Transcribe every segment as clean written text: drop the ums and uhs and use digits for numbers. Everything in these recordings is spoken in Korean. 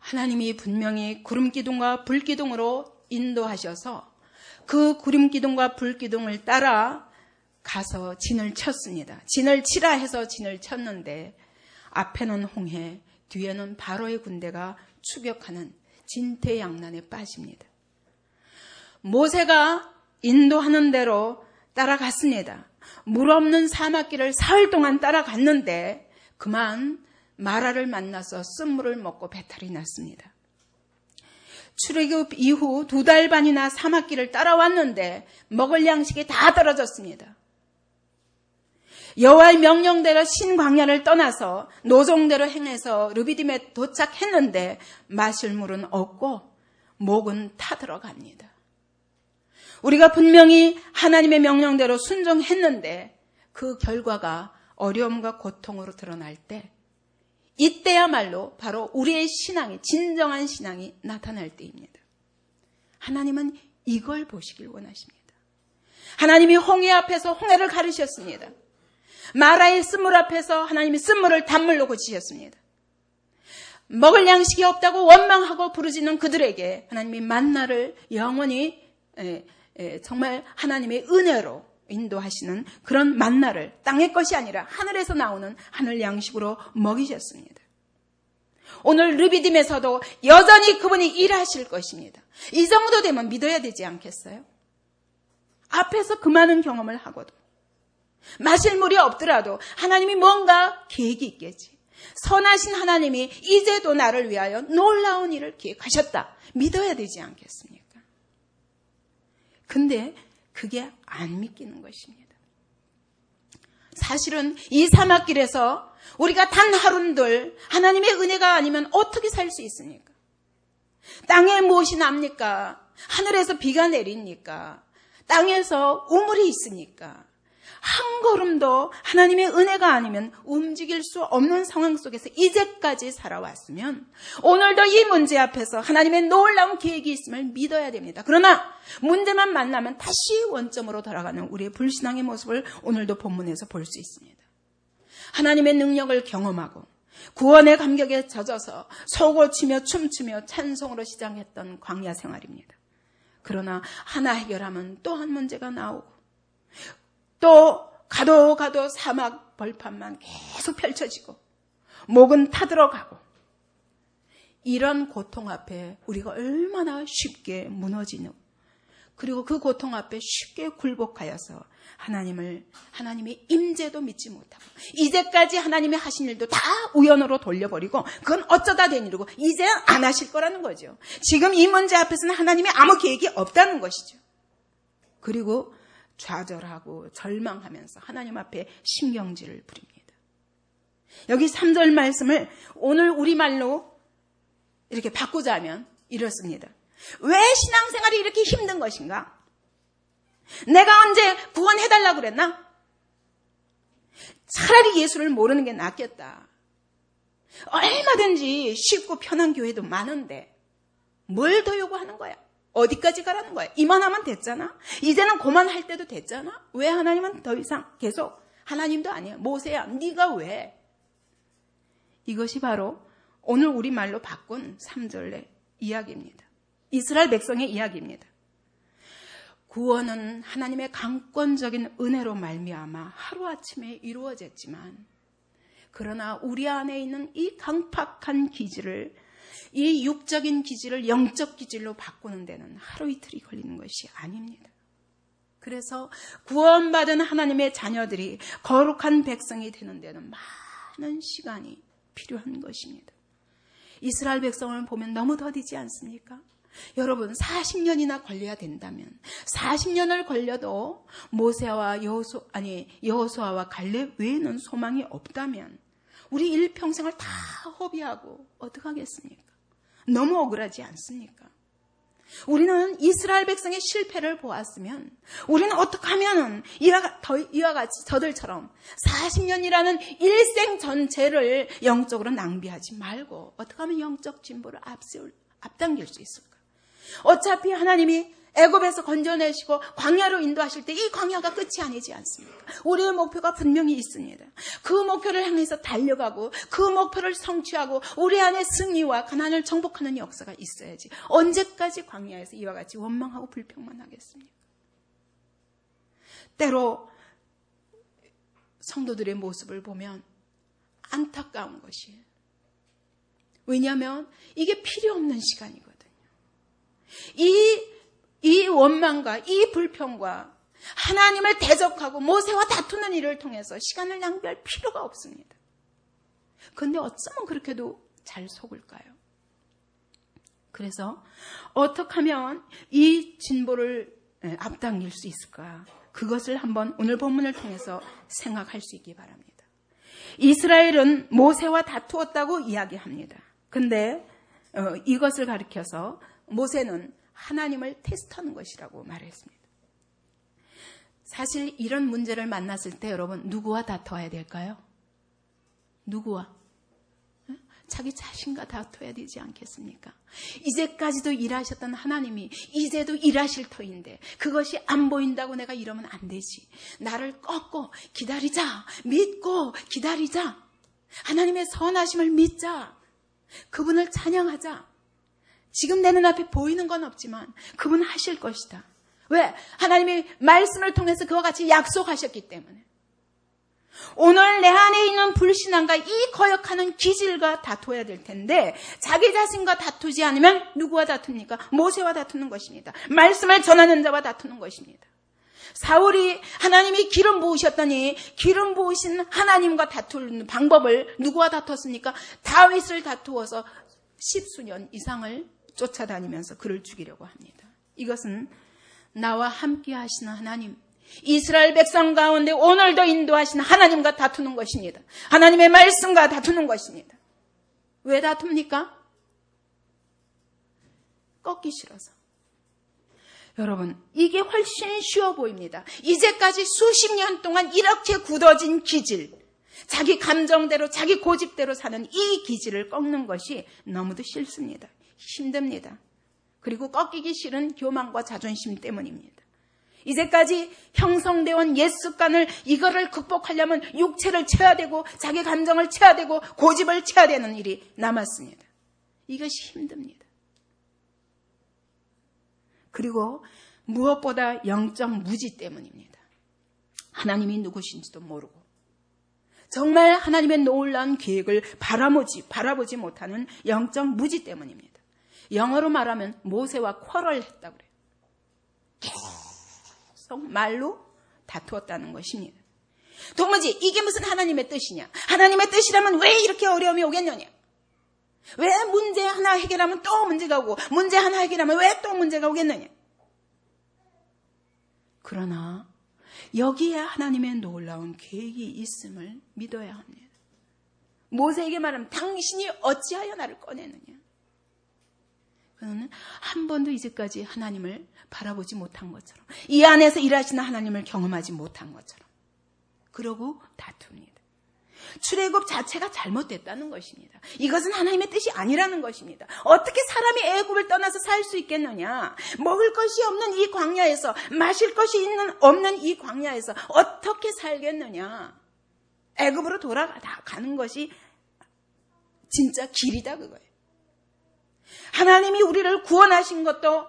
하나님이 분명히 구름기둥과 불기둥으로 인도하셔서 그 구름기둥과 불기둥을 따라 가서 진을 쳤습니다. 진을 치라 해서 진을 쳤는데 앞에는 홍해, 뒤에는 바로의 군대가 추격하는 진퇴양난에 빠집니다. 모세가 인도하는 대로 따라갔습니다. 물 없는 사막길을 사흘 동안 따라갔는데 그만 마라를 만나서 쓴물을 먹고 배탈이 났습니다. 출애굽 이후 2달 반이나 사막길을 따라왔는데 먹을 양식이 다 떨어졌습니다. 여호와의 명령대로 신광야를 떠나서 노종대로 행해서 르비딤에 도착했는데 마실 물은 없고 목은 타들어갑니다. 우리가 분명히 하나님의 명령대로 순종했는데 그 결과가 어려움과 고통으로 드러날 때 이때야말로 바로 우리의 신앙이, 진정한 신앙이 나타날 때입니다. 하나님은 이걸 보시길 원하십니다. 하나님이 홍해 앞에서 홍해를 가르셨습니다. 마라의 쓴물 앞에서 하나님이 쓴물을 단물로 고치셨습니다. 먹을 양식이 없다고 원망하고 부르짖는 그들에게 하나님이 만나를 영원히 정말 하나님의 은혜로 인도하시는 그런 만나를 땅의 것이 아니라 하늘에서 나오는 하늘 양식으로 먹이셨습니다. 오늘 르비딤에서도 여전히 그분이 일하실 것입니다. 이 정도 되면 믿어야 되지 않겠어요? 앞에서 그 많은 경험을 하고도 마실 물이 없더라도 하나님이 뭔가 계획이 있겠지. 선하신 하나님이 이제도 나를 위하여 놀라운 일을 계획하셨다. 믿어야 되지 않겠습니까? 근데 그게 안 믿기는 것입니다. 사실은 이 사막길에서 우리가 단 하루들 하나님의 은혜가 아니면 어떻게 살 수 있습니까? 땅에 무엇이 납니까? 하늘에서 비가 내립니까? 땅에서 우물이 있으니까 한 걸음도 하나님의 은혜가 아니면 움직일 수 없는 상황 속에서 이제까지 살아왔으면 오늘도 이 문제 앞에서 하나님의 놀라운 계획이 있음을 믿어야 됩니다. 그러나 문제만 만나면 다시 원점으로 돌아가는 우리의 불신앙의 모습을 오늘도 본문에서 볼 수 있습니다. 하나님의 능력을 경험하고 구원의 감격에 젖어서 소고치며 춤추며 찬송으로 시작했던 광야 생활입니다. 그러나 하나 해결하면 또 한 문제가 나오고 또 가도 사막 벌판만 계속 펼쳐지고 목은 타들어가고 이런 고통 앞에 우리가 얼마나 쉽게 무너지는, 그리고 그 고통 앞에 쉽게 굴복하여서 하나님의 임재도 믿지 못하고 이제까지 하나님이 하신 일도 다 우연으로 돌려버리고 그건 어쩌다 된 일이고 이제 안 하실 거라는 거죠. 지금 이 문제 앞에서는 하나님이 아무 계획이 없다는 것이죠. 그리고 좌절하고 절망하면서 하나님 앞에 신경질을 부립니다. 여기 3절 말씀을 오늘 우리말로 이렇게 바꾸자면 이렇습니다. 왜 신앙생활이 이렇게 힘든 것인가? 내가 언제 구원해달라고 그랬나? 차라리 예수를 모르는 게 낫겠다. 얼마든지 쉽고 편한 교회도 많은데 뭘 더 요구하는 거야? 어디까지 가라는 거야? 이만하면 됐잖아? 이제는 그만할 때도 됐잖아? 왜 하나님은 더 이상 계속 하나님도 아니야. 모세야, 네가 왜? 이것이 바로 오늘 우리말로 바꾼 3절의 이야기입니다. 이스라엘 백성의 이야기입니다. 구원은 하나님의 강권적인 은혜로 말미암아 하루아침에 이루어졌지만 그러나 우리 안에 있는 이 강팍한 기질을, 이 육적인 기질을 영적 기질로 바꾸는 데는 하루 이틀이 걸리는 것이 아닙니다. 그래서 구원받은 하나님의 자녀들이 거룩한 백성이 되는 데는 많은 시간이 필요한 것입니다. 이스라엘 백성을 보면 너무 더디지 않습니까? 여러분 40년이나 걸려야 된다면 40년을 걸려도 모세와 여호수아와 갈렙 외에는 소망이 없다면 우리 일평생을 다 허비하고 어떡하겠습니까? 너무 억울하지 않습니까? 우리는 이스라엘 백성의 실패를 보았으면 우리는 어떻게 하면 이와 같이 저들처럼 40년이라는 일생 전체를 영적으로 낭비하지 말고 어떻게 하면 영적 진보를 앞당길 수 있을까? 어차피 하나님이 애굽에서 건져내시고 광야로 인도하실 때 이 광야가 끝이 아니지 않습니까? 우리의 목표가 분명히 있습니다. 그 목표를 향해서 달려가고 그 목표를 성취하고 우리 안에 승리와 가난을 정복하는 역사가 있어야지. 언제까지 광야에서 이와 같이 원망하고 불평만 하겠습니까? 때로 성도들의 모습을 보면 안타까운 것이에요. 왜냐하면 이게 필요 없는 시간이거든요. 이 원망과 이 불평과 하나님을 대적하고 모세와 다투는 일을 통해서 시간을 낭비할 필요가 없습니다. 그런데 어쩌면 그렇게도 잘 속을까요? 그래서 어떻게 하면 이 진보를 앞당길 수 있을까? 그것을 한번 오늘 본문을 통해서 생각할 수 있기 바랍니다. 이스라엘은 모세와 다투었다고 이야기합니다. 근데 이것을 가리켜서 모세는 하나님을 테스트하는 것이라고 말했습니다. 사실 이런 문제를 만났을 때 여러분 누구와 다퉈야 될까요? 누구와? 자기 자신과 다퉈야 되지 않겠습니까? 이제까지도 일하셨던 하나님이 이제도 일하실 터인데 그것이 안 보인다고 내가 이러면 안 되지. 나를 꺾고 기다리자. 믿고 기다리자. 하나님의 선하심을 믿자. 그분을 찬양하자. 지금 내 눈앞에 보이는 건 없지만 그분 하실 것이다. 왜? 하나님이 말씀을 통해서 그와 같이 약속하셨기 때문에. 오늘 내 안에 있는 불신앙과 이 거역하는 기질과 다투어야 될 텐데 자기 자신과 다투지 않으면 누구와 다툽니까? 모세와 다투는 것입니다. 말씀을 전하는 자와 다투는 것입니다. 사울이 하나님이 기름 부으셨더니 기름 부으신 하나님과 다투는 방법을 누구와 다퉜습니까? 다윗을 다투어서 10수년 이상을 쫓아다니면서 그를 죽이려고 합니다. 이것은 나와 함께 하시는 하나님, 이스라엘 백성 가운데 오늘도 인도하시는 하나님과 다투는 것입니다. 하나님의 말씀과 다투는 것입니다. 왜 다툽니까? 꺾기 싫어서. 여러분, 이게 훨씬 쉬워 보입니다. 이제까지 수십 년 동안 이렇게 굳어진 기질, 자기 감정대로 자기 고집대로 사는 이 기질을 꺾는 것이 너무도 싫습니다. 힘듭니다. 그리고 꺾이기 싫은 교만과 자존심 때문입니다. 이제까지 형성되어 온 옛 습관을 이거를 극복하려면 육체를 채워야 되고 자기 감정을 채워야 되고 고집을 채워야 되는 일이 남았습니다. 이것이 힘듭니다. 그리고 무엇보다 영적 무지 때문입니다. 하나님이 누구신지도 모르고 정말 하나님의 놀라운 계획을 바라보지 못하는 영적 무지 때문입니다. 영어로 말하면 모세와 쿼럴했다고 그래요. 계속 말로 다투었다는 것입니다. 도무지 이게 무슨 하나님의 뜻이냐? 하나님의 뜻이라면 왜 이렇게 어려움이 오겠느냐? 왜 문제 하나 해결하면 또 문제가 오고 문제 하나 해결하면 왜 또 문제가 오겠느냐? 그러나 여기에 하나님의 놀라운 계획이 있음을 믿어야 합니다. 모세에게 말하면 당신이 어찌하여 나를 꺼내느냐? 그는 한 번도 이제까지 하나님을 바라보지 못한 것처럼 이 안에서 일하시는 하나님을 경험하지 못한 것처럼 그러고 다툽니다. 출애굽 자체가 잘못됐다는 것입니다. 이것은 하나님의 뜻이 아니라는 것입니다. 어떻게 사람이 애굽을 떠나서 살 수 있겠느냐? 먹을 것이 없는 이 광야에서 마실 것이 없는 이 광야에서 어떻게 살겠느냐? 애굽으로 돌아가는 것이 진짜 길이다 그거예요. 하나님이 우리를 구원하신 것도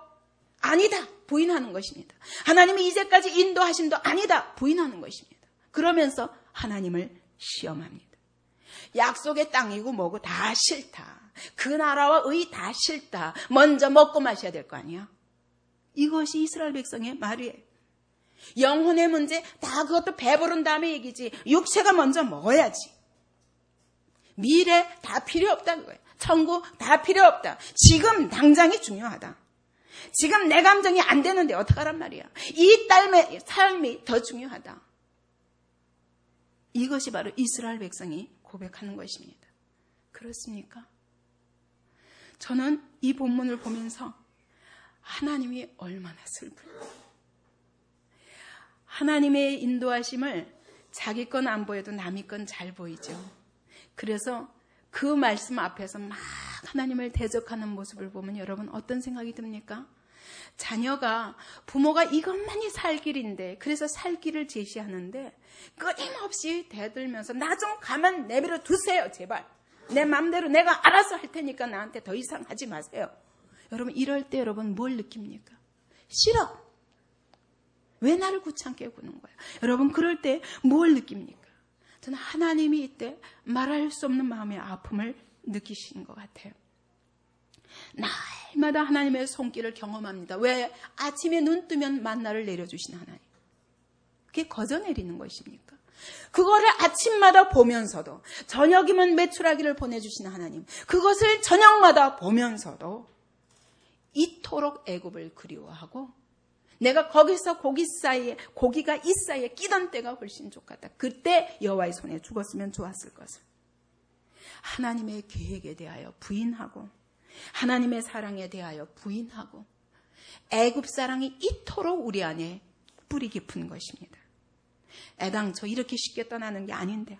아니다 부인하는 것입니다. 하나님이 이제까지 인도하심도 아니다 부인하는 것입니다. 그러면서 하나님을 시험합니다. 약속의 땅이고 뭐고 다 싫다. 그 나라와 의 다 싫다. 먼저 먹고 마셔야 될 거 아니야. 이것이 이스라엘 백성의 말이에요. 영혼의 문제 다 그것도 배부른 다음에 얘기지. 육체가 먼저 먹어야지. 미래 다 필요 없다 그거예요. 천국 다 필요 없다. 지금 당장이 중요하다. 지금 내 감정이 안 되는데 어떡하란 말이야. 이 딸의 삶이 더 중요하다. 이것이 바로 이스라엘 백성이 고백하는 것입니다. 그렇습니까? 저는 이 본문을 보면서 하나님이 얼마나 슬플까. 하나님의 인도하심을 자기 건 안 보여도 남의 건 잘 보이죠. 그래서 그 말씀 앞에서 막 하나님을 대적하는 모습을 보면 여러분 어떤 생각이 듭니까? 자녀가 부모가 이것만이 살 길인데 그래서 살 길을 제시하는데 끊임없이 대들면서 나 좀 가만 내버려 두세요 제발. 내 맘대로 내가 알아서 할 테니까 나한테 더 이상 하지 마세요. 여러분 이럴 때 여러분 뭘 느낍니까? 싫어. 왜 나를 귀찮게 구는 거야? 여러분 그럴 때 뭘 느낍니까? 저는 하나님이 이때 말할 수 없는 마음의 아픔을 느끼시는 것 같아요. 날마다 하나님의 손길을 경험합니다. 왜? 아침에 눈 뜨면 만나를 내려주시는 하나님. 그게 거저 내리는 것입니까? 그거를 아침마다 보면서도 저녁이면 메추라기를 보내주시는 하나님. 그것을 저녁마다 보면서도 이토록 애굽을 그리워하고 내가 거기서 고기가 이 사이에 끼던 때가 훨씬 좋겠다. 그때 여호와의 손에 죽었으면 좋았을 것을. 하나님의 계획에 대하여 부인하고 하나님의 사랑에 대하여 부인하고 애굽 사랑이 이토록 우리 안에 뿌리 깊은 것입니다. 애당초 이렇게 쉽게 떠나는 게 아닌데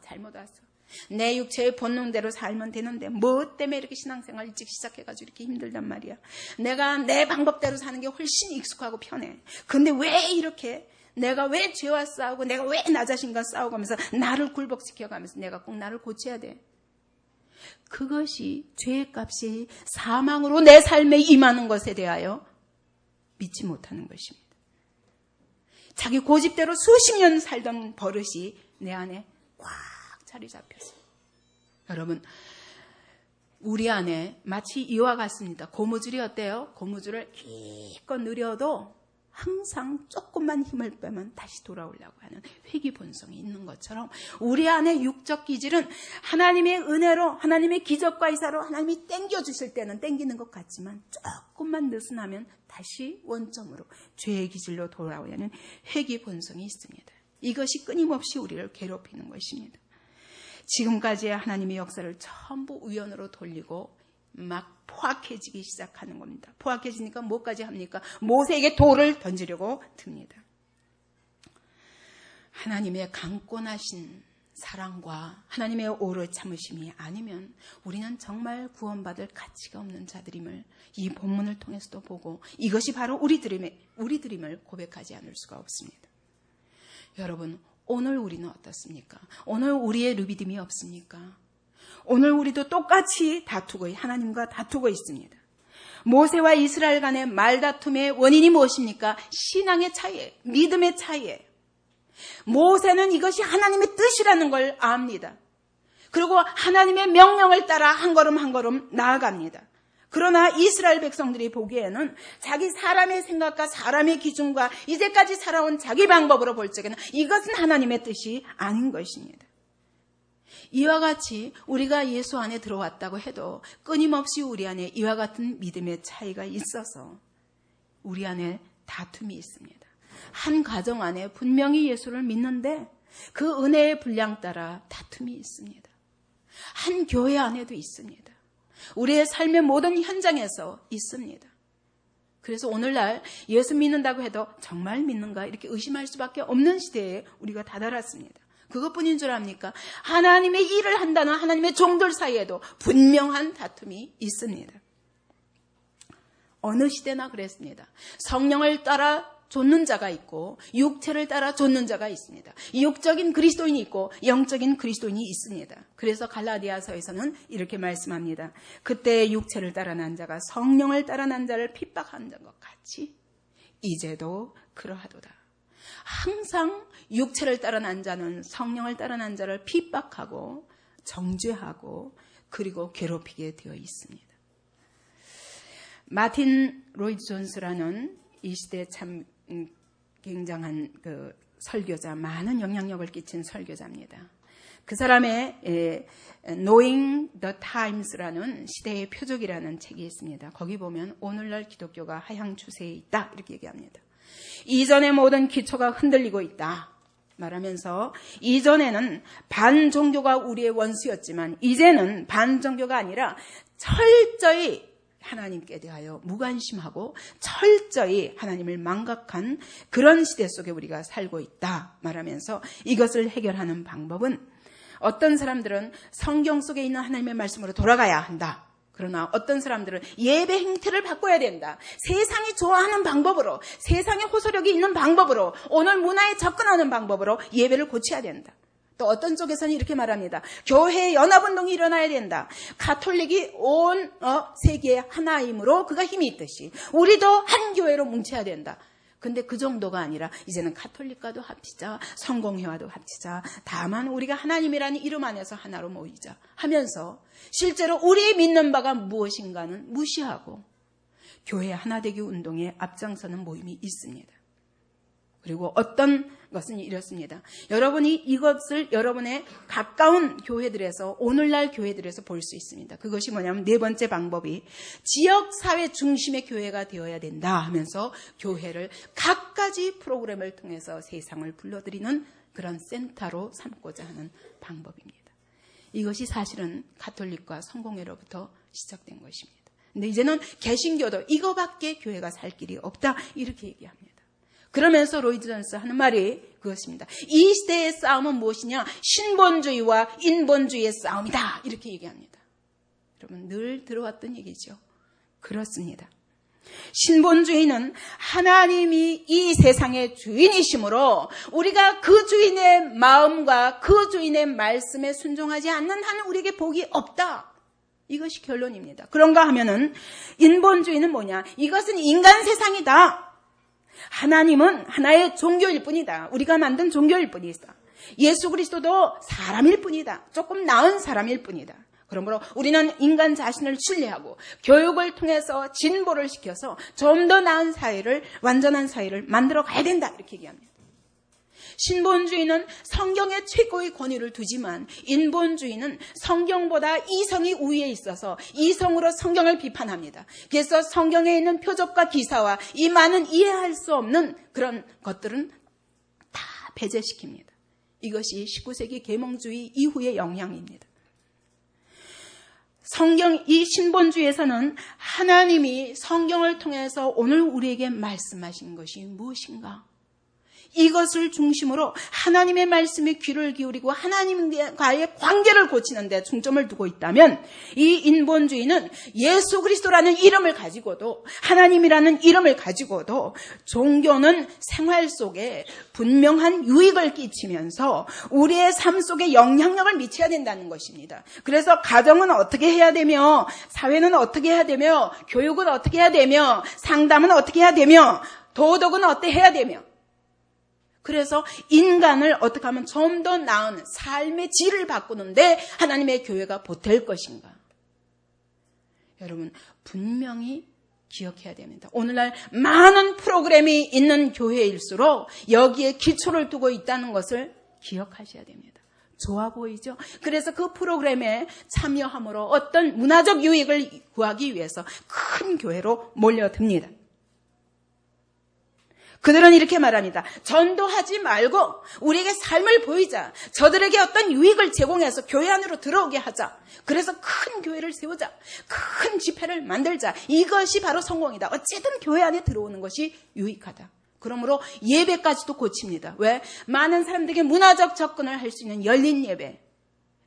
잘못 왔어. 내 육체의 본능대로 살면 되는데 뭐 때문에 이렇게 신앙생활 일찍 시작해가지고 이렇게 힘들단 말이야. 내가 내 방법대로 사는 게 훨씬 익숙하고 편해. 근데 왜 이렇게 내가 왜 죄와 싸우고 내가 왜 나 자신과 싸우고 하면서 나를 굴복시켜가면서 내가 꼭 나를 고쳐야 돼. 그것이 죄의 값이 사망으로 내 삶에 임하는 것에 대하여 믿지 못하는 것입니다. 자기 고집대로 수십 년 살던 버릇이 내 안에 꽉 자리 잡혔어요. 여러분 우리 안에 마치 이와 같습니다. 고무줄이 어때요? 고무줄을 기껏 느려도 항상 조금만 힘을 빼면 다시 돌아오려고 하는 회귀 본성이 있는 것처럼 우리 안에 육적 기질은 하나님의 은혜로 하나님의 기적과 이사로 하나님이 땡겨주실 때는 땡기는 것 같지만 조금만 느슨하면 다시 원점으로 죄의 기질로 돌아오려는 회귀 본성이 있습니다. 이것이 끊임없이 우리를 괴롭히는 것입니다. 지금까지의 하나님의 역사를 전부 우연으로 돌리고 막 포악해지기 시작하는 겁니다. 포악해지니까 뭐까지 합니까? 모세에게 돌을 던지려고 듭니다. 하나님의 강권하신 사랑과 하나님의 오래 참으심이 아니면 우리는 정말 구원받을 가치가 없는 자들임을 이 본문을 통해서도 보고 이것이 바로 우리들임을 고백하지 않을 수가 없습니다. 여러분 오늘 우리는 어떻습니까? 오늘 우리의 르비딤이 없습니까? 오늘 우리도 똑같이 하나님과 다투고 있습니다. 모세와 이스라엘 간의 말다툼의 원인이 무엇입니까? 신앙의 차이예요. 믿음의 차이예요. 모세는 이것이 하나님의 뜻이라는 걸 압니다. 그리고 하나님의 명령을 따라 한 걸음 한 걸음 나아갑니다. 그러나 이스라엘 백성들이 보기에는 자기 사람의 생각과 사람의 기준과 이제까지 살아온 자기 방법으로 볼 적에는 이것은 하나님의 뜻이 아닌 것입니다. 이와 같이 우리가 예수 안에 들어왔다고 해도 끊임없이 우리 안에 이와 같은 믿음의 차이가 있어서 우리 안에 다툼이 있습니다. 한 가정 안에 분명히 예수를 믿는데 그 은혜의 분량 따라 다툼이 있습니다. 한 교회 안에도 있습니다. 우리의 삶의 모든 현장에서 있습니다. 그래서 오늘날 예수 믿는다고 해도 정말 믿는가 이렇게 의심할 수밖에 없는 시대에 우리가 다다랐습니다. 그것뿐인 줄 압니까? 하나님의 일을 한다는 하나님의 종들 사이에도 분명한 다툼이 있습니다. 어느 시대나 그랬습니다. 성령을 따라 좇는 자가 있고 육체를 따라 좇는 자가 있습니다. 육적인 그리스도인이 있고 영적인 그리스도인이 있습니다. 그래서 갈라디아서에서는 이렇게 말씀합니다. 그때 육체를 따라 난 자가 성령을 따라 난 자를 핍박한 것 같이 이제도 그러하도다. 항상 육체를 따라 난 자는 성령을 따라 난 자를 핍박하고 정죄하고 그리고 괴롭히게 되어 있습니다. 마틴 로이드 존스라는 이 시대에 참 굉장한 그 설교자, 많은 영향력을 끼친 설교자입니다. 그 사람의 Knowing the Times라는 시대의 표적이라는 책이 있습니다. 거기 보면 오늘날 기독교가 하향 추세에 있다 이렇게 얘기합니다. 이전의 모든 기초가 흔들리고 있다 말하면서 이전에는 반종교가 우리의 원수였지만 이제는 반종교가 아니라 철저히 하나님께 대하여 무관심하고 철저히 하나님을 망각한 그런 시대 속에 우리가 살고 있다 말하면서 이것을 해결하는 방법은 어떤 사람들은 성경 속에 있는 하나님의 말씀으로 돌아가야 한다. 그러나 어떤 사람들은 예배 행태를 바꿔야 된다. 세상이 좋아하는 방법으로, 세상의 호소력이 있는 방법으로, 오늘 문화에 접근하는 방법으로 예배를 고쳐야 된다. 또 어떤 쪽에서는 이렇게 말합니다. 교회 연합운동이 일어나야 된다. 가톨릭이 온 세계의 하나이므로 그가 힘이 있듯이 우리도 한 교회로 뭉쳐야 된다. 근데 그 정도가 아니라 이제는 가톨릭과도 합치자, 성공회와도 합치자, 다만 우리가 하나님이라는 이름 안에서 하나로 모이자 하면서 실제로 우리 믿는 바가 무엇인가는 무시하고 교회 하나되기 운동에 앞장서는 모임이 있습니다. 그리고 어떤 것은 이렇습니다. 여러분이 이것을 여러분의 가까운 교회들에서, 오늘날 교회들에서 볼 수 있습니다. 그것이 뭐냐면 네 번째 방법이 지역사회 중심의 교회가 되어야 된다 하면서 교회를 각가지 프로그램을 통해서 세상을 불러들이는 그런 센터로 삼고자 하는 방법입니다. 이것이 사실은 가톨릭과 성공회로부터 시작된 것입니다. 근데 이제는 개신교도 이거밖에 교회가 살 길이 없다 이렇게 얘기합니다. 그러면서 로이드 존스 하는 말이 그것입니다. 이 시대의 싸움은 무엇이냐? 신본주의와 인본주의의 싸움이다. 이렇게 얘기합니다. 여러분 늘 들어왔던 얘기죠. 그렇습니다. 신본주의는 하나님이 이 세상의 주인이시므로 우리가 그 주인의 마음과 그 주인의 말씀에 순종하지 않는 한은 우리에게 복이 없다. 이것이 결론입니다. 그런가 하면은 인본주의는 뭐냐? 이것은 인간 세상이다. 하나님은 하나의 종교일 뿐이다. 우리가 만든 종교일 뿐이다. 예수 그리스도도 사람일 뿐이다. 조금 나은 사람일 뿐이다. 그러므로 우리는 인간 자신을 신뢰하고 교육을 통해서 진보를 시켜서 좀 더 나은 사회를, 완전한 사회를 만들어 가야 된다. 이렇게 얘기합니다. 신본주의는 성경에 최고의 권위를 두지만 인본주의는 성경보다 이성이 우위에 있어서 이성으로 성경을 비판합니다. 그래서 성경에 있는 표적과 기사와 이 많은 이해할 수 없는 그런 것들은 다 배제시킵니다. 이것이 19세기 계몽주의 이후의 영향입니다. 이 신본주의에서는 하나님이 성경을 통해서 오늘 우리에게 말씀하신 것이 무엇인가? 이것을 중심으로 하나님의 말씀에 귀를 기울이고 하나님과의 관계를 고치는 데 중점을 두고 있다면 이 인본주의는 예수 그리스도라는 이름을 가지고도 하나님이라는 이름을 가지고도 종교는 생활 속에 분명한 유익을 끼치면서 우리의 삶 속에 영향력을 미쳐야 된다는 것입니다. 그래서 가정은 어떻게 해야 되며 사회는 어떻게 해야 되며 교육은 어떻게 해야 되며 상담은 어떻게 해야 되며 도덕은 어떻게 해야 되며 그래서 인간을 어떻게 하면 좀 더 나은 삶의 질을 바꾸는데 하나님의 교회가 보탤 것인가? 여러분 분명히 기억해야 됩니다. 오늘날 많은 프로그램이 있는 교회일수록 여기에 기초를 두고 있다는 것을 기억하셔야 됩니다. 좋아 보이죠? 그래서 그 프로그램에 참여함으로 어떤 문화적 유익을 구하기 위해서 큰 교회로 몰려듭니다. 그들은 이렇게 말합니다. 전도하지 말고 우리에게 삶을 보이자. 저들에게 어떤 유익을 제공해서 교회 안으로 들어오게 하자. 그래서 큰 교회를 세우자. 큰 집회를 만들자. 이것이 바로 성공이다. 어쨌든 교회 안에 들어오는 것이 유익하다. 그러므로 예배까지도 고칩니다. 왜? 많은 사람들에게 문화적 접근을 할 수 있는 열린 예배.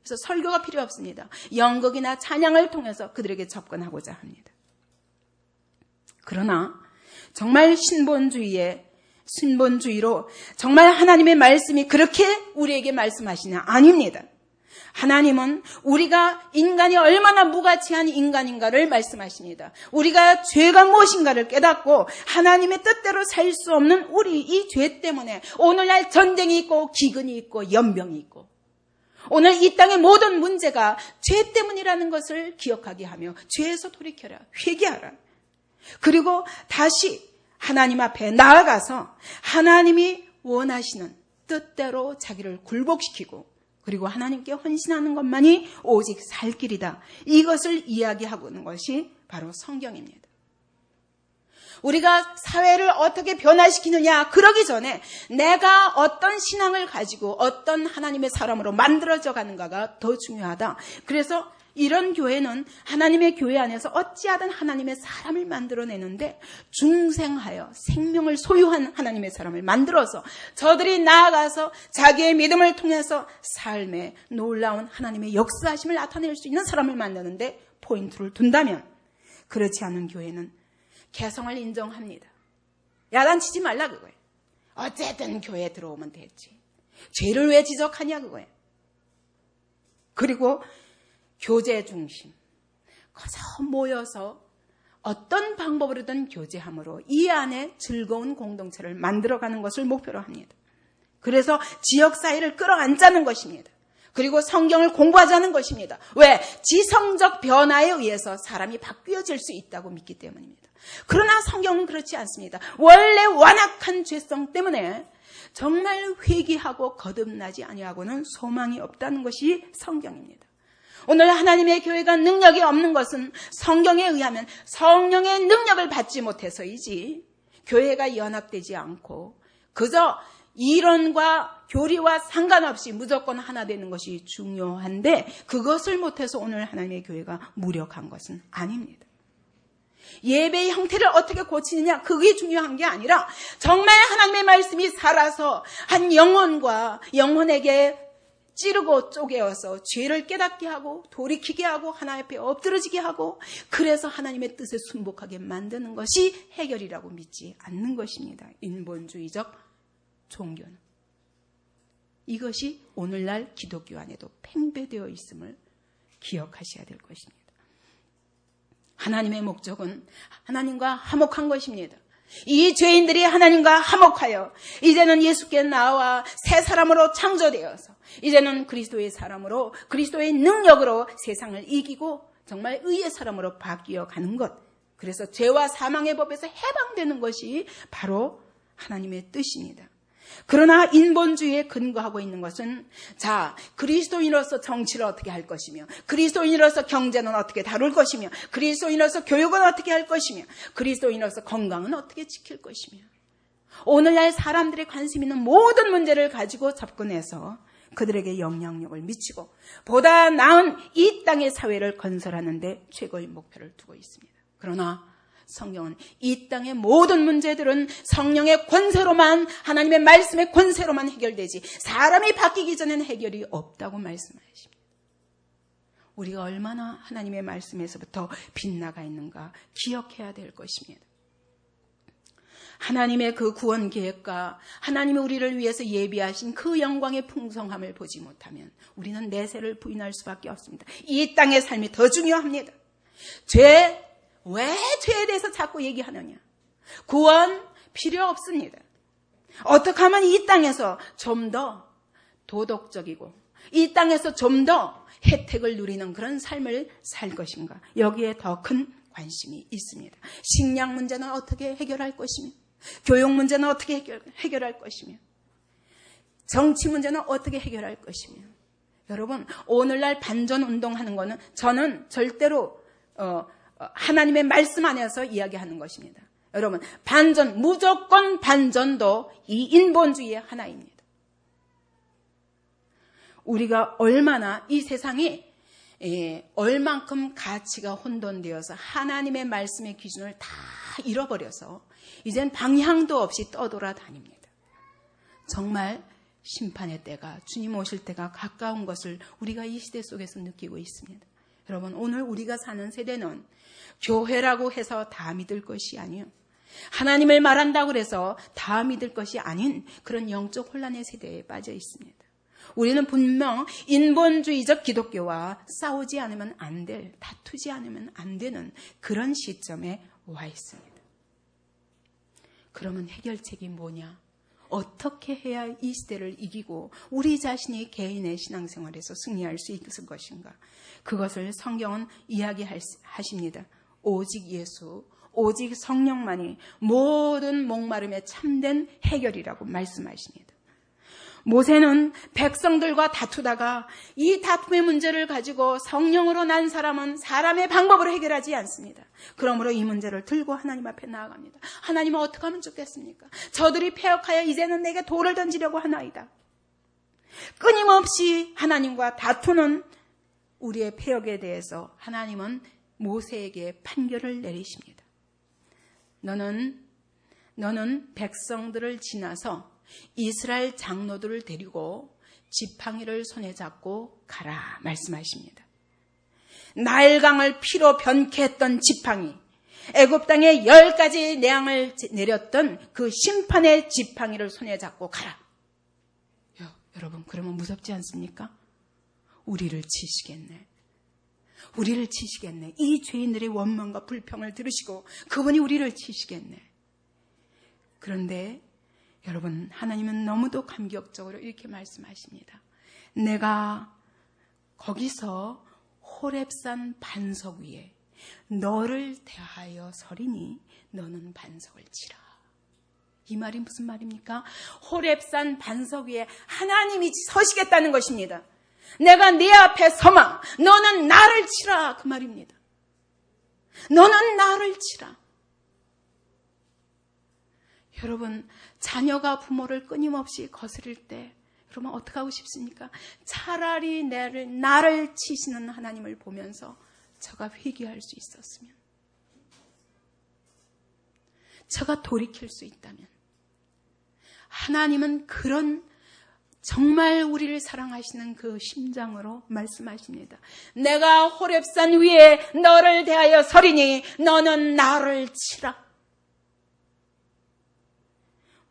그래서 설교가 필요 없습니다. 연극이나 찬양을 통해서 그들에게 접근하고자 합니다. 그러나 정말 신본주의로 정말 하나님의 말씀이 그렇게 우리에게 말씀하시냐? 아닙니다. 하나님은 우리가 인간이 얼마나 무가치한 인간인가를 말씀하십니다. 우리가 죄가 무엇인가를 깨닫고 하나님의 뜻대로 살 수 없는 우리 이 죄 때문에 오늘날 전쟁이 있고 기근이 있고 연병이 있고 오늘 이 땅의 모든 문제가 죄 때문이라는 것을 기억하게 하며 죄에서 돌이켜라, 회개하라. 그리고 다시 하나님 앞에 나아가서 하나님이 원하시는 뜻대로 자기를 굴복시키고 그리고 하나님께 헌신하는 것만이 오직 살 길이다. 이것을 이야기하고 있는 것이 바로 성경입니다. 우리가 사회를 어떻게 변화시키느냐 그러기 전에 내가 어떤 신앙을 가지고 어떤 하나님의 사람으로 만들어져 가는가가 더 중요하다. 그래서 이런 교회는 하나님의 교회 안에서 어찌하든 하나님의 사람을 만들어내는데 중생하여 생명을 소유한 하나님의 사람을 만들어서 저들이 나아가서 자기의 믿음을 통해서 삶에 놀라운 하나님의 역사하심을 나타낼 수 있는 사람을 만드는데 포인트를 둔다면 그렇지 않은 교회는 개성을 인정합니다. 야단치지 말라 그거예요. 어쨌든 교회에 들어오면 됐지. 죄를 왜 지적하냐 그거예요. 그리고 교제 중심. 거저 모여서 어떤 방법으로든 교제함으로 이 안에 즐거운 공동체를 만들어가는 것을 목표로 합니다. 그래서 지역사회를 끌어안자는 것입니다. 그리고 성경을 공부하자는 것입니다. 왜? 지성적 변화에 의해서 사람이 바뀌어질 수 있다고 믿기 때문입니다. 그러나 성경은 그렇지 않습니다. 원래 완악한 죄성 때문에 정말 회개하고 거듭나지 아니하고는 소망이 없다는 것이 성경입니다. 오늘 하나님의 교회가 능력이 없는 것은 성경에 의하면 성령의 능력을 받지 못해서이지 교회가 연합되지 않고 그저 이론과 교리와 상관없이 무조건 하나 되는 것이 중요한데 그것을 못해서 오늘 하나님의 교회가 무력한 것은 아닙니다. 예배의 형태를 어떻게 고치느냐 그게 중요한 게 아니라 정말 하나님의 말씀이 살아서 한 영혼과 영혼에게 찌르고 쪼개어서 죄를 깨닫게 하고 돌이키게 하고 하나님 앞에 엎드러지게 하고 그래서 하나님의 뜻에 순복하게 만드는 것이 해결이라고 믿지 않는 것입니다. 인본주의적 종교는. 이것이 오늘날 기독교 안에도 팽배되어 있음을 기억하셔야 될 것입니다. 하나님의 목적은 하나님과 화목한 것입니다. 이 죄인들이 하나님과 화목하여 이제는 예수께 나와 새 사람으로 창조되어서 이제는 그리스도의 사람으로 그리스도의 능력으로 세상을 이기고 정말 의의 사람으로 바뀌어 가는 것. 그래서 죄와 사망의 법에서 해방되는 것이 바로 하나님의 뜻입니다. 그러나 인본주의에 근거하고 있는 것은 자, 그리스도인으로서 정치를 어떻게 할 것이며 그리스도인으로서 경제는 어떻게 다룰 것이며 그리스도인으로서 교육은 어떻게 할 것이며 그리스도인으로서 건강은 어떻게 지킬 것이며 오늘날 사람들의 관심 있는 모든 문제를 가지고 접근해서 그들에게 영향력을 미치고 보다 나은 이 땅의 사회를 건설하는 데 최고의 목표를 두고 있습니다. 그러나 성경은 이 땅의 모든 문제들은 성령의 권세로만 하나님의 말씀의 권세로만 해결되지 사람이 바뀌기 전에는 해결이 없다고 말씀하십니다. 우리가 얼마나 하나님의 말씀에서부터 빗나가 있는가 기억해야 될 것입니다. 하나님의 그 구원 계획과 하나님이 우리를 위해서 예비하신 그 영광의 풍성함을 보지 못하면 우리는 내세를 부인할 수밖에 없습니다. 이 땅의 삶이 더 중요합니다. 왜 죄에 대해서 자꾸 얘기하느냐? 구원 필요 없습니다. 어떻게 하면 이 땅에서 좀 더 도덕적이고 이 땅에서 좀 더 혜택을 누리는 그런 삶을 살 것인가? 여기에 더 큰 관심이 있습니다. 식량 문제는 어떻게 해결할 것이며 교육 문제는 어떻게 해결할 것이며 정치 문제는 어떻게 해결할 것이며 여러분 오늘날 반전운동하는 거는 저는 절대로 하나님의 말씀 안에서 이야기하는 것입니다. 여러분 반전 무조건 반전도 이 인본주의의 하나입니다. 우리가 얼마나 이 세상이 얼만큼 가치가 혼돈되어서 하나님의 말씀의 기준을 다 잃어버려서 이젠 방향도 없이 떠돌아다닙니다. 정말 심판의 때가 주님 오실 때가 가까운 것을 우리가 이 시대 속에서 느끼고 있습니다. 여러분 오늘 우리가 사는 세대는 교회라고 해서 다 믿을 것이 아니요 하나님을 말한다고 해서 다 믿을 것이 아닌 그런 영적 혼란의 세대에 빠져 있습니다. 우리는 분명 인본주의적 기독교와 싸우지 않으면 안 될, 다투지 않으면 안 되는 그런 시점에 와 있습니다. 그러면 해결책이 뭐냐? 어떻게 해야 이 시대를 이기고 우리 자신이 개인의 신앙생활에서 승리할 수 있을 것인가? 그것을 성경은 이야기하십니다. 오직 예수, 오직 성령만이 모든 목마름에 참된 해결이라고 말씀하십니다. 모세는 백성들과 다투다가 이 다툼의 문제를 가지고 성령으로 난 사람은 사람의 방법으로 해결하지 않습니다. 그러므로 이 문제를 들고 하나님 앞에 나아갑니다. 하나님은 어떻게 하면 좋겠습니까? 저들이 패역하여 이제는 내게 돌을 던지려고 하나이다. 끊임없이 하나님과 다투는 우리의 패역에 대해서 하나님은 모세에게 판결을 내리십니다. 너는 백성들을 지나서 이스라엘 장로들을 데리고 지팡이를 손에 잡고 가라 말씀하십니다. 나일강을 피로 변케 했던 지팡이, 애굽 땅에 10가지 재앙을 내렸던 그 심판의 지팡이를 손에 잡고 가라. 여러분, 그러면 무섭지 않습니까? 우리를 치시겠네. 우리를 치시겠네. 이 죄인들의 원망과 불평을 들으시고 그분이 우리를 치시겠네. 그런데 여러분, 하나님은 너무도 감격적으로 이렇게 말씀하십니다. 내가 거기서 호렙산 반석 위에 너를 대하여 서리니 너는 반석을 치라. 이 말이 무슨 말입니까? 호렙산 반석 위에 하나님이 서시겠다는 것입니다. 내가 네 앞에 서마, 너는 나를 치라, 그 말입니다. 너는 나를 치라. 여러분, 자녀가 부모를 끊임없이 거스릴 때 여러분 어떻게 하고 싶습니까? 차라리 나를 치시는 하나님을 보면서 저가 회개할 수 있었으면, 저가 돌이킬 수 있다면. 하나님은 그런 정말 우리를 사랑하시는 그 심장으로 말씀하십니다. 내가 호렙산 위에 너를 대하여 서리니 너는 나를 치라.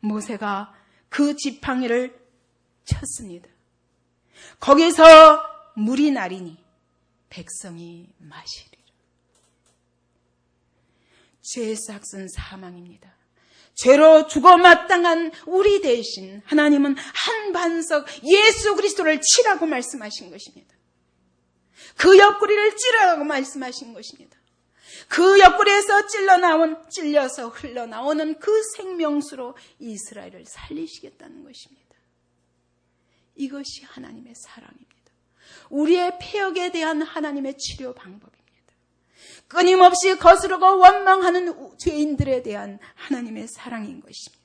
모세가 그 지팡이를 쳤습니다. 거기서 물이 나리니 백성이 마시리라. 죄의 삭은 사망입니다. 죄로 죽어 마땅한 우리 대신 하나님은 한 반석 예수 그리스도를 치라고 말씀하신 것입니다. 그 옆구리를 찌르라고 말씀하신 것입니다. 그 옆구리에서 찔려서 흘러나오는 그 생명수로 이스라엘을 살리시겠다는 것입니다. 이것이 하나님의 사랑입니다. 우리의 폐역에 대한 하나님의 치료 방법입니다. 끊임없이 거스르고 원망하는 죄인들에 대한 하나님의 사랑인 것입니다.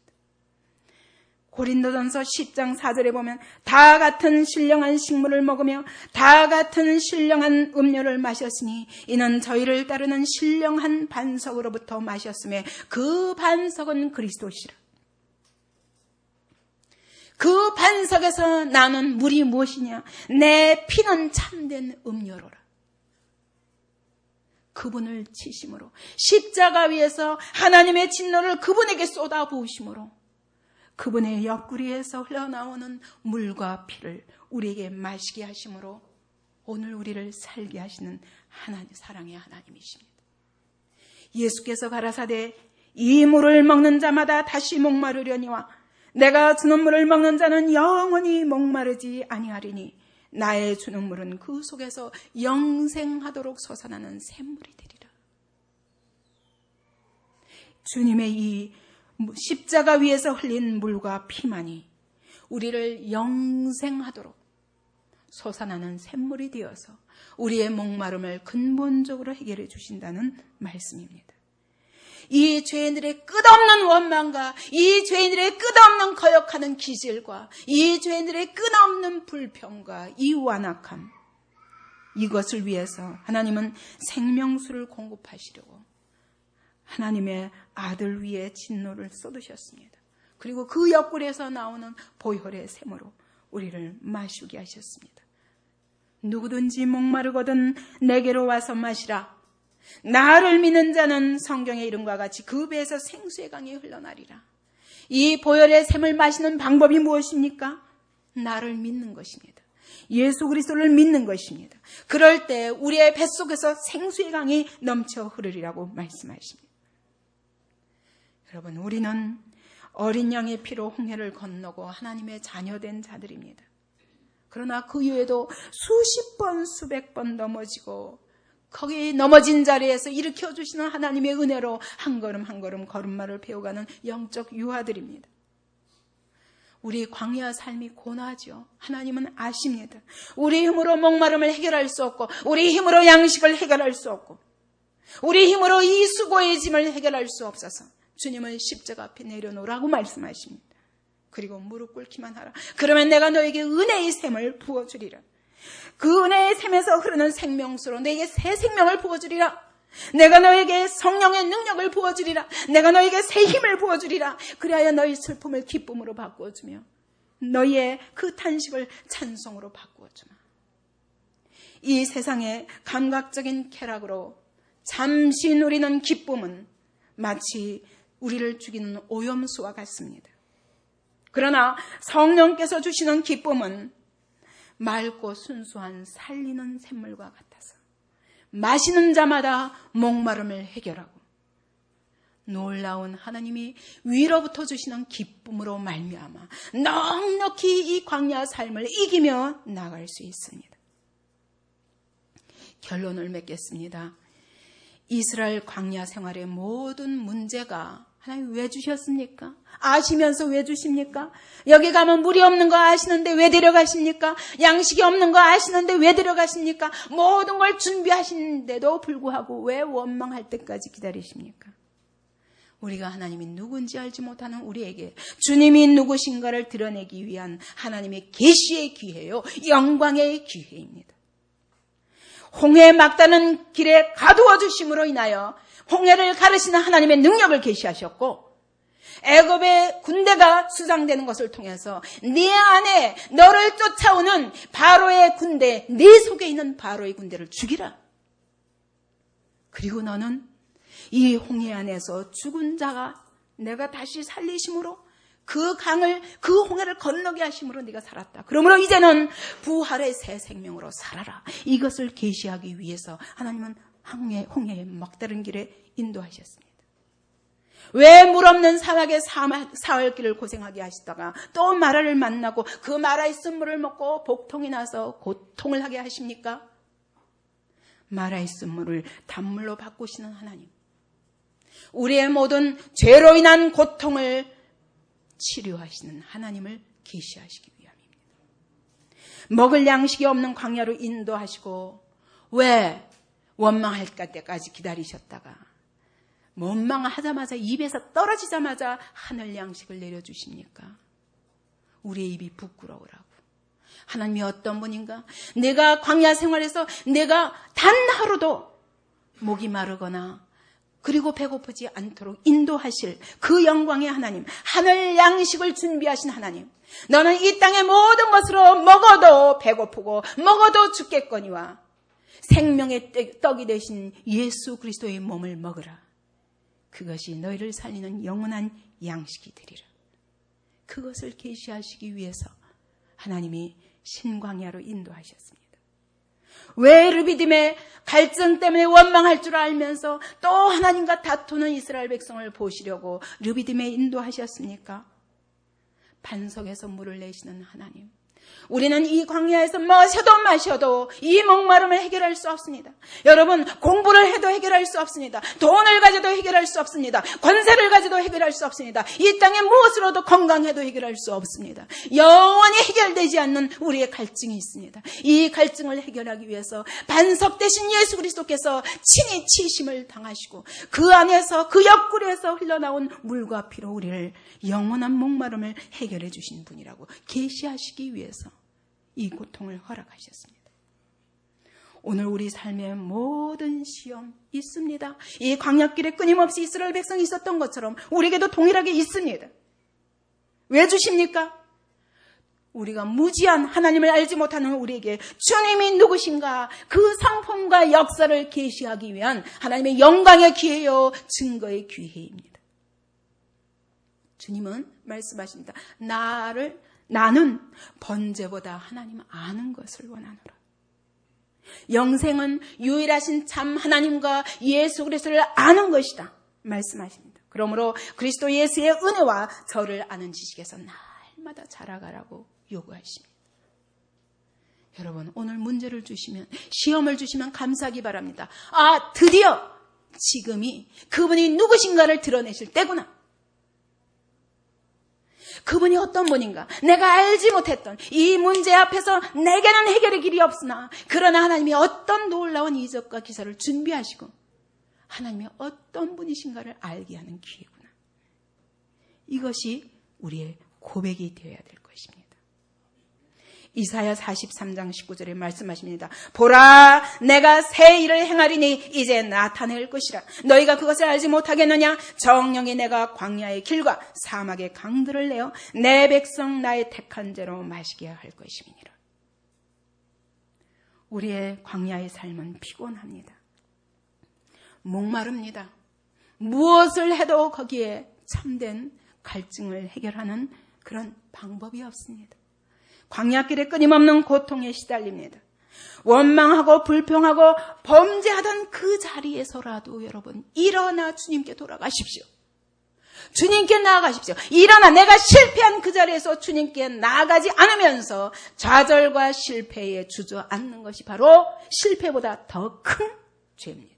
고린도전서 10장 4절에 보면 다 같은 신령한 식물을 먹으며 다 같은 신령한 음료를 마셨으니 이는 저희를 따르는 신령한 반석으로부터 마셨음에 그 반석은 그리스도시라. 그 반석에서 나는 물이 무엇이냐? 내 피는 참된 음료로라. 그분을 치심으로, 십자가 위에서 하나님의 진노를 그분에게 쏟아부으심으로 그분의 옆구리에서 흘러나오는 물과 피를 우리에게 마시게 하심으로 오늘 우리를 살게 하시는 하나님, 사랑의 하나님이십니다. 예수께서 가라사대 이 물을 먹는 자마다 다시 목마르려니와 내가 주는 물을 먹는 자는 영원히 목마르지 아니하리니 나의 주는 물은 그 속에서 영생하도록 솟아나는 샘물이 되리라. 주님의 이 십자가 위에서 흘린 물과 피만이 우리를 영생하도록 솟아나는 샘물이 되어서 우리의 목마름을 근본적으로 해결해 주신다는 말씀입니다. 이 죄인들의 끝없는 원망과 이 죄인들의 끝없는 거역하는 기질과 이 죄인들의 끝없는 불평과 이 완악함, 이것을 위해서 하나님은 생명수를 공급하시려고 하나님의 아들 위에 진노를 쏟으셨습니다. 그리고 그 옆구리에서 나오는 보혈의 샘으로 우리를 마시게 하셨습니다. 누구든지 목마르거든 내게로 와서 마시라. 나를 믿는 자는 성경의 이름과 같이 그 배에서 생수의 강이 흘러나리라. 이 보혈의 샘을 마시는 방법이 무엇입니까? 나를 믿는 것입니다. 예수 그리스도를 믿는 것입니다. 그럴 때 우리의 뱃속에서 생수의 강이 넘쳐 흐르리라고 말씀하십니다. 여러분, 우리는 어린 양의 피로 홍해를 건너고 하나님의 자녀된 자들입니다. 그러나 그 이후에도 수십 번, 수백 번 넘어지고 거기 넘어진 자리에서 일으켜주시는 하나님의 은혜로 한 걸음 한 걸음 걸음마를 배워가는 영적 유아들입니다. 우리 광야 삶이 고나죠. 하나님은 아십니다. 우리 힘으로 목마름을 해결할 수 없고 우리 힘으로 양식을 해결할 수 없고 우리 힘으로 이 수고의 짐을 해결할 수 없어서 주님은 십자가 앞에 내려놓으라고 말씀하십니다. 그리고 무릎 꿇기만 하라. 그러면 내가 너에게 은혜의 샘을 부어주리라. 그 은혜의 샘에서 흐르는 생명수로 너에게 새 생명을 부어주리라. 내가 너에게 성령의 능력을 부어주리라. 내가 너에게 새 힘을 부어주리라. 그리하여 너희 슬픔을 기쁨으로 바꾸어주며 너희의 그 탄식을 찬송으로 바꾸어주마. 이 세상의 감각적인 쾌락으로 잠시 누리는 기쁨은 마치 우리를 죽이는 오염수와 같습니다. 그러나 성령께서 주시는 기쁨은 맑고 순수한 살리는 샘물과 같아서 마시는 자마다 목마름을 해결하고 놀라운 하나님이 위로부터 주시는 기쁨으로 말미암아 넉넉히 이 광야 삶을 이기며 나갈 수 있습니다. 결론을 맺겠습니다. 이스라엘 광야 생활의 모든 문제가 하나님 왜 주셨습니까? 아시면서 왜 주십니까? 여기 가면 물이 없는 거 아시는데 왜 데려가십니까? 양식이 없는 거 아시는데 왜 데려가십니까? 모든 걸 준비하시는데도 불구하고 왜 원망할 때까지 기다리십니까? 우리가 하나님이 누군지 알지 못하는 우리에게 주님이 누구신가를 드러내기 위한 하나님의 계시의 기회요, 영광의 기회입니다. 홍해 막다는 길에 가두어 주심으로 인하여 홍해를 가르시는 하나님의 능력을 계시하셨고, 애굽의 군대가 수장되는 것을 통해서 네 안에 너를 쫓아오는 바로의 군대, 네 속에 있는 바로의 군대를 죽이라. 그리고 너는 이 홍해 안에서 죽은 자가 내가 다시 살리심으로 그 강을, 그 홍해를 건너게 하심으로 네가 살았다. 그러므로 이제는 부활의 새 생명으로 살아라. 이것을 계시하기 위해서 하나님은 홍해의 막다른 길에 인도하셨습니다. 왜 물 없는 사막의 사흘길을 고생하게 하시다가 또 마라를 만나고 그 마라의 쓴물을 먹고 복통이 나서 고통을 하게 하십니까? 마라의 쓴물을 단물로 바꾸시는 하나님, 우리의 모든 죄로 인한 고통을 치료하시는 하나님을 계시하시기 위함입니다. 먹을 양식이 없는 광야로 인도하시고 왜 원망할 때까지 기다리셨다가 원망하자마자 입에서 떨어지자마자 하늘 양식을 내려주십니까? 우리의 입이 부끄러우라고. 하나님이 어떤 분인가? 내가 광야 생활에서 내가 단 하루도 목이 마르거나 그리고 배고프지 않도록 인도하실 그 영광의 하나님, 하늘 양식을 준비하신 하나님, 너는 이 땅의 모든 것으로 먹어도 배고프고 먹어도 죽겠거니와 생명의 떡이 되신 예수 그리스도의 몸을 먹으라. 그것이 너희를 살리는 영원한 양식이 되리라. 그것을 계시하시기 위해서 하나님이 신광야로 인도하셨습니다. 왜 르비딤의 갈증 때문에 원망할 줄 알면서 또 하나님과 다투는 이스라엘 백성을 보시려고 르비딤에 인도하셨습니까? 반석에서 물을 내시는 하나님, 우리는 이 광야에서 마셔도 이 목마름을 해결할 수 없습니다. 여러분, 공부를 해도 해결할 수 없습니다. 돈을 가져도 해결할 수 없습니다. 권세를 가져도 해결할 수 없습니다. 이 땅에 무엇으로도 건강해도 해결할 수 없습니다. 영원히 해결되지 않는 우리의 갈증이 있습니다. 이 갈증을 해결하기 위해서 반석 대신 예수 그리스도께서 친히 치심을 당하시고 그 안에서, 그 옆구리에서 흘러나온 물과 피로 우리를 영원한 목마름을 해결해 주신 분이라고 계시하시기 위해서 이 고통을 허락하셨습니다. 오늘 우리 삶의 모든 시험 있습니다. 이 광야길에 끊임없이 이스라엘 백성이 있었던 것처럼 우리에게도 동일하게 있습니다. 왜 주십니까? 우리가 무지한 하나님을 알지 못하는 우리에게 주님이 누구신가, 그 성품과 역사를 계시하기 위한 하나님의 영광의 기회요, 증거의 기회입니다. 주님은 말씀하십니다. 나는 번제보다 하나님 아는 것을 원하노라. 영생은 유일하신 참 하나님과 예수 그리스도를 아는 것이다 말씀하십니다. 그러므로 그리스도 예수의 은혜와 저를 아는 지식에서 날마다 자라가라고 요구하십니다. 여러분, 오늘 문제를 주시면, 시험을 주시면 감사하기 바랍니다. 아, 드디어 지금이 그분이 누구신가를 드러내실 때구나. 그분이 어떤 분인가? 내가 알지 못했던 이 문제 앞에서 내게는 해결의 길이 없으나 그러나 하나님이 어떤 놀라운 이적과 기사를 준비하시고 하나님이 어떤 분이신가를 알게 하는 기회구나. 이것이 우리의 고백이 되어야 될 것입니다. 이사야 43장 19절에 말씀하십니다. 보라, 내가 새 일을 행하리니 이제 나타낼 것이라. 너희가 그것을 알지 못하겠느냐? 정령이 내가 광야의 길과 사막의 강들을 내어 내 백성 나의 택한 죄로 마시게 할 것임이니라. 우리의 광야의 삶은 피곤합니다. 목마릅니다. 무엇을 해도 거기에 참된 갈증을 해결하는 그런 방법이 없습니다. 광야길에 끊임없는 고통에 시달립니다. 원망하고 불평하고 범죄하던 그 자리에서라도 여러분 일어나 주님께 돌아가십시오. 주님께 나아가십시오. 일어나 내가 실패한 그 자리에서 주님께 나아가지 않으면서 좌절과 실패에 주저앉는 것이 바로 실패보다 더 큰 죄입니다.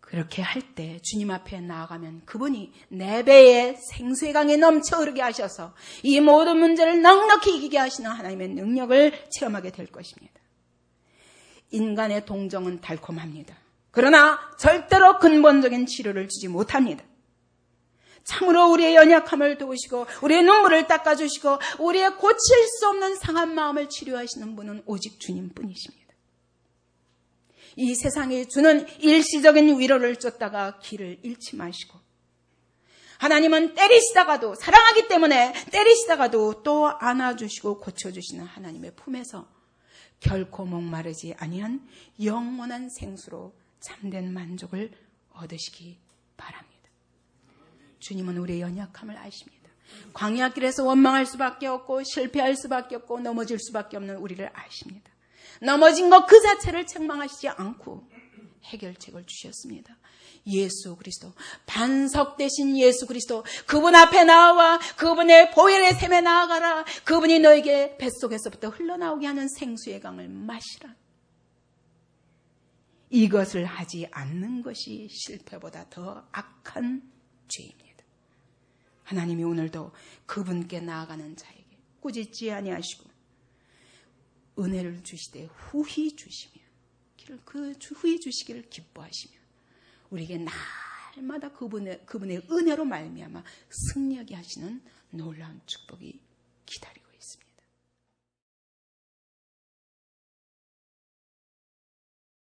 그렇게 할 때 주님 앞에 나아가면 그분이 내 배에 생수의 강에 넘쳐 흐르게 하셔서 이 모든 문제를 넉넉히 이기게 하시는 하나님의 능력을 체험하게 될 것입니다. 인간의 동정은 달콤합니다. 그러나 절대로 근본적인 치료를 주지 못합니다. 참으로 우리의 연약함을 도우시고 우리의 눈물을 닦아주시고 우리의 고칠 수 없는 상한 마음을 치료하시는 분은 오직 주님뿐이십니다. 이 세상이 주는 일시적인 위로를 쫓다가 길을 잃지 마시고 하나님은 때리시다가도 사랑하기 때문에 때리시다가도 또 안아주시고 고쳐주시는 하나님의 품에서 결코 목마르지 아니한 영원한 생수로 참된 만족을 얻으시기 바랍니다. 주님은 우리의 연약함을 아십니다. 광야길에서 원망할 수밖에 없고 실패할 수밖에 없고 넘어질 수밖에 없는 우리를 아십니다. 넘어진 것 그 자체를 책망하시지 않고 해결책을 주셨습니다. 예수 그리스도, 반석 되신 예수 그리스도, 그분 앞에 나와 그분의 보혈의 샘에 나아가라. 그분이 너에게 뱃속에서부터 흘러나오게 하는 생수의 강을 마시라. 이것을 하지 않는 것이 실패보다 더 악한 죄입니다. 하나님이 오늘도 그분께 나아가는 자에게 꾸짖지 아니하시고 은혜를 주시되 후히 주시며 그 후히 주시기를 기뻐하시며 우리에게 날마다 그분의 은혜로 말미암아 승리하게 하시는 놀라운 축복이 기다리고